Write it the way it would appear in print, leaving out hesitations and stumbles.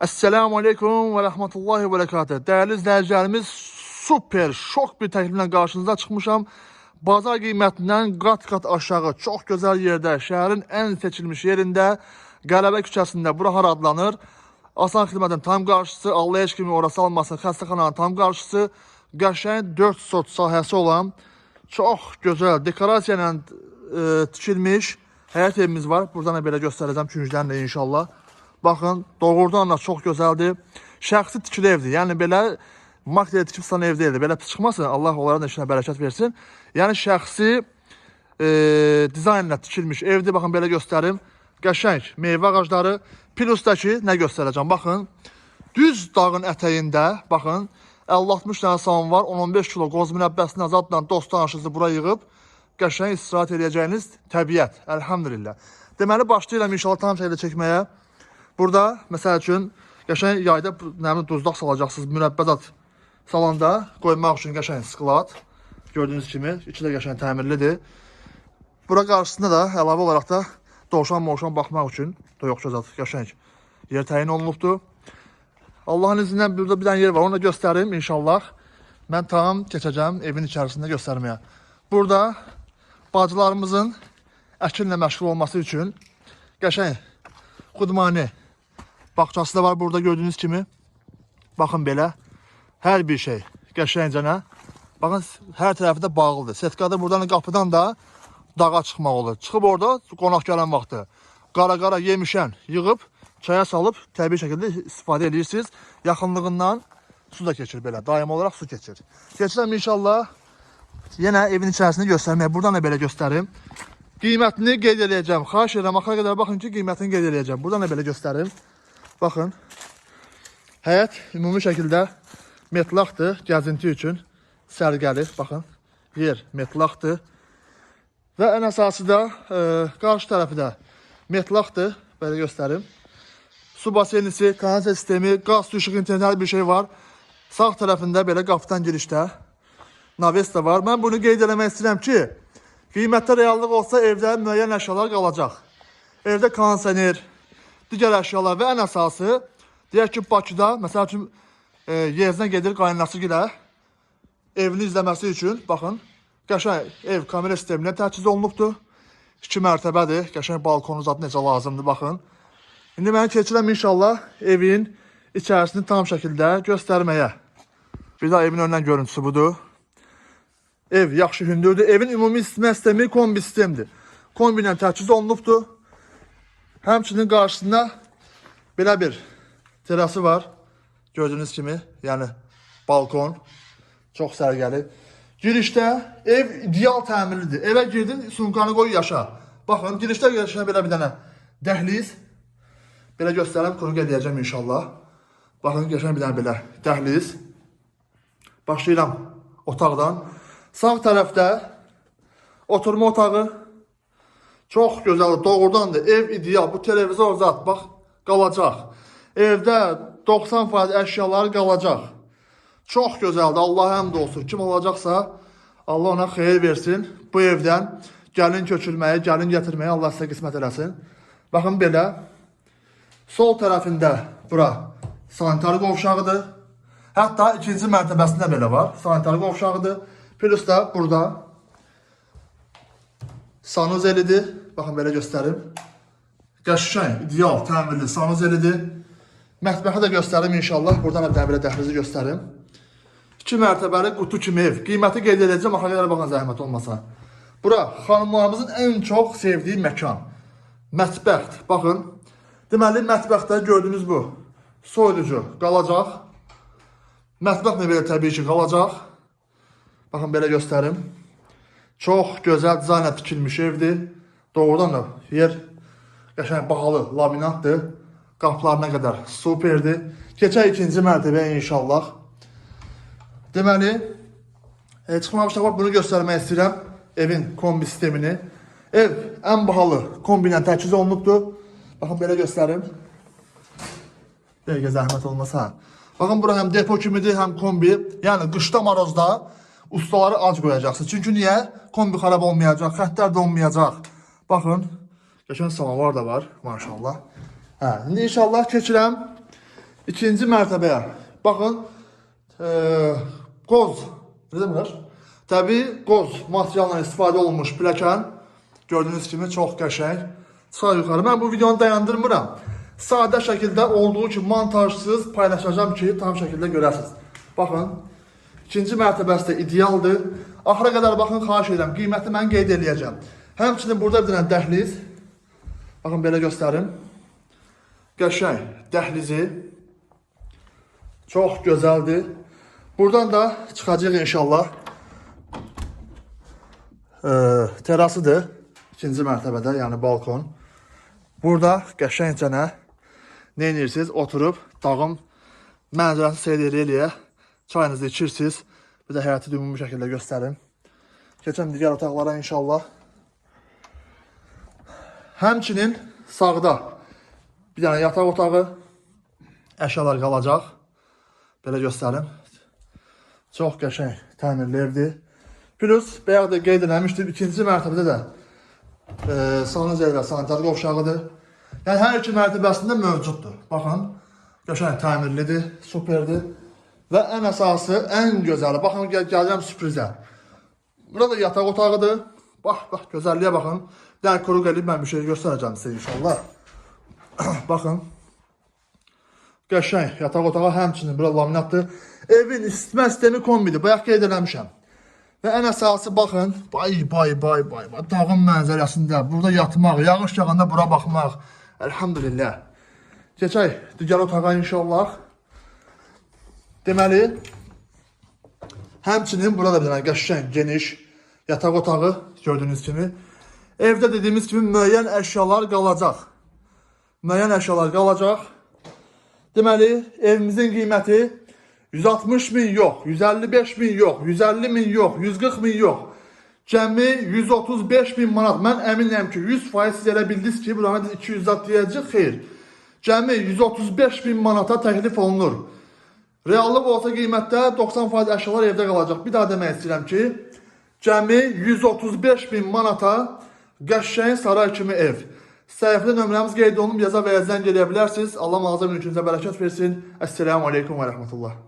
Esselamu Aleyküm ve Rahmetullahi ve Berekatuhu. Değerli izleyicilerimiz, super şok bir təkliflə qarşınıza çıxmışam. Bazar qiymətindən qat-qat aşağı, çox gözəl yerdə, şəhərin ən seçilmiş yerində, Qələbə küçəsində. Bura hara adlanır? Asan xidmətin tam qarşısı, Allah heç kimi orası almasın, xəstəxananın tam qarşısı, qəşəng 4 sot sahəsi olan, çox gözəl dekorasiya ilə tikilmiş həyat evimiz var. Buradan da belə göstərəcəm künclərlə inşallah. Baxın, doğrudan da çox gözəldir. Şəxsi tikili evdir. Yəni belə makliyə tikib salan ev deyildir. Belə çıxmasın, Allah onların da işinə bərəkət versin. Yəni şəxsi dizaynla tikilmiş evdir. Baxın, belə göstərim. Qəşəng meyvə ağacları. Plusdakı nə göstərəcəm? Baxın, düz dağın ətəyində, baxın, 50-60 dənə salon var. 10-15 kilo qoz mürəbbəsini azadla dost tanışınızı bura yığıb, qəşəng istirahət edəcəyiniz təbiət. Əlhamdülillah. Deməli, başlayıram inşallah tam şəkildə çəkməyə. Burada, məsəl üçün, qəşəng yayda duzlaq salacaqsınız, mürəbbət salonda qoymaq üçün qəşəng sklat. Gördüyünüz kimi, içi də qəşəng təmirlidir. Bura qarşısında da əlavə olaraq da dovşan baxmaq üçün toyuq gözəl, qəşəng yer təyin olunubdur. Allahın izindən burada bir dənə yer var, onu da göstərim inşallah. Mən tam keçəcəm evin içərisində göstərməyə. Burada bacılarımızın əkinlə məşğul olması üçün qəşəng xudmani bağçası da var burada gördüyünüz kimi. Baxın belə. Hər bir şey qəşəngcənə. Baxın, hər tərəfi də bağlıdır. Setkada buradan qapıdan da dağa çıxmaq olur. Çıxıb orada qonaq gələn vaxtı qara-qara yemişən yığıb, çaya salıb təbii şəkildə istifadə edirsiniz. Yaxınlığından su da keçir belə. Daim olaraq su keçir. Keçirəm inşallah. Yenə evin içərisini göstərməyə. Buradan da belə göstərim. Qiymətini qeyd edəcəm. Xahiş edirəm, axıra qədər baxın ki, qiymətini qeyd edəcəm. Buradan da belə göstərim. Baxın. Həyət ümumi şəkildə metlaqdır, gəzinti üçün sərgəli. Baxın, yer metlaqdır. Və ən əsası da qarşı tərəfi də metlaqdır. Belə göstərim. Su basenisi, kanaliza sistemi, qaz, işıq, internet hər bir şey var. Sağ tərəfində belə qapıdan girişdə naves də var. Mən bunu qeyd eləmək istəyirəm ki, qiymətdə reallıq olsa evdə müəyyən əşyalar qalacaq. Evdə kondisioner, digər əşyalar və ən əsası, deyək ki, Bakıda, məsəl üçün, yerinə gedir qaynanası gilə, evini izləməsi üçün, baxın, qəşəng ev kamera sisteminə təchiz olunubdur. 2 mərtəbədir, qəşəng balkonunuz adı necə lazımdır, baxın. İndi mən keçirəm inşallah evin içərisini tam şəkildə göstərməyə. Bir daha evin önündən görüntüsü budur. Ev yaxşı hündürdür. Evin ümumi isitmə sistemi kombi sistemdir. Kombi ilə təchiz olunubdur. Həmçinin qarşısında belə bir terası var. Gördüyünüz kimi, yəni balkon. Çox sərgəli. Girişdə ev ideal təmirlidir. Evə girdin, sumkanı qoy yaşa. Baxın, girişdə yaşa belə bir dənə dəhliz. Belə göstərəm, qruq edəcəm inşallah. Baxın, geçən bir dənə belə dəhliz. Başlayıram otaqdan. Sağ tərəfdə oturma otağı. Çox gözəl, doğrudandır. Ev ideal. Bu televizor zat, bax, qalacaq. Evdə 90% əşyalar qalacaq. Çox gözəldir. Allah həmd olsun. Kim olacaqsa, Allah ona xeyir versin. Bu evdən gəlin köçülməyi, gəlin gətirməyi Allah sizə qismət eləsin. Baxın belə. Sol tərəfində bura sanitar qovşağıdır. Hətta ikinci mərtəbəsində belə var. Sanitar qovşağıdır. Plus da burada sanuzelidir. Baxın, belə göstərim. Qəşəng, ideal, təmirli sanuzelidir. Mətbəxi də göstərim inşallah. Buradan da belə dəhlizi göstərim. 2 mərtəbəli qutu kimi ev. Qiyməti qeyd edəcəm, axıra qədər baxın zəhmət olmasa. Bura xanımlarımızın ən çox sevdiyi məkan. Mətbəxdir. Baxın. Deməli, mətbəxdə gördüyünüz bu soyuducu qalacaq. Mətbəx belə təbii ki, qalacaq. Baxın, belə göstərim. Çox gözəl dizaynla tikilmiş evdir. Doğrudan da yer qəşəng bahalı laminatdır. Qapılarına qədər superdir. Keçək ikinci mərtəbəyə inşallah. Deməli, çıxmamışda bax, bunu göstərmək istəyirəm. Evin kombi sistemini. Ev ən bahalı kombi ilə təchiz olunubdur. Baxın, belə göstərim. Dəqiqə zəhmət olmasa. Baxın, bura həm depo kimidir, həm kombi. Yəni, qışda marozda ustaları ac qoyacaqsınız. Çünki niyə? Kombi xarab olmayacaq, xəttlər də olmayacaq. Baxın, qəşəng samavar da var, maşallah. İndi inşallah keçirəm İkinci mərtəbəyə. Baxın, qoz, nə deməklər? Təbii qoz materialından istifadə olunmuş pilləkən. Gördüyünüz kimi çox qəşəng. Çıxar yuxarı. Mən bu videonu dayandırmıram. Sadə şəkildə olduğu kimi montajsız paylaşacağım ki, tam şəkildə görəsiniz. Baxın, ikinci mərtəbəsi də idealdır. Axıra qədər baxın, xahiş edirəm. Qiyməti mən qeyd edəcəm. Həmçinin burada bir dənə dəhliz. Baxın, belə göstərim. Qəşəng dəhlizi. Çox gözəldir. Buradan da çıxacaq inşallah. Terasıdır. İkinci mərtəbədə, yəni balkon. Burada qəşəngcənə nə edirsiniz? Oturub dağın mənzərəsi seyr eləyə, çayınızı içirsiniz. Bir də həyatı ümumi şəkildə göstərim. Keçəm digər otaqlara inşallah. Həmçinin sağda bir dənə yataq otağı, əşyalar qalacaq. Belə göstərim. Çox qəşəng təmirli evdir. Plus, bayaq da qeyd eləmişdim, ikinci mərtəbədə də sanitariya və sanitar qovşağıdır. Yəni, hər iki mərtəbəsində mövcuddur. Baxın, qəşəng təmirlidir, superdir. Və ən əsası, ən gözəli. Baxın, gələcəm sürprizə. Burada yataq otağıdır. Bax, gözəlliyə baxın. Yəni, quruq eləyib mən bir şey göstərəcəm sizə inşallah. Baxın. Qəşəng yataq otağı, həmçinin bura laminatdır. Evin isitmə sistemi kombidir. Bayaq qeyd eləmişəm. Və ən əsası baxın, dağın mənzərəsində, burada yatmaq, yağış yağanda bura baxmaq. Elhamdülillah. Keçək digər otağa inşallah. Deməli, həmçinin burada bir dənə qəşəng, geniş yataq otağı gördüyünüz kimi. Evdə dediyimiz kimi müəyyən əşyalar qalacaq. Müəyyən əşyalar qalacaq. Deməli, evimizin qiyməti 160 min yox, 155 min yox, 150 min yox, 140 min yox. Cəmi 135 min manat. Mən əminəm ki, 100% siz elə bildiniz ki, buranı 200 zat deyəcək, xeyr. Cəmi 135 min manata təklif olunur. Reallıq olsa qiymətdə 90% əşyalar evdə qalacaq. Bir daha demək istəyirəm ki, cəmi 135 min manata qəşəng saray kimi ev. Səhifədə nömrəmiz qeyd olunub, yaza və ya zəng edə bilərsiniz. Allah mağaza mülkünüzə bərəkət versin. Əssəlamu aleykum və rəhmətullah.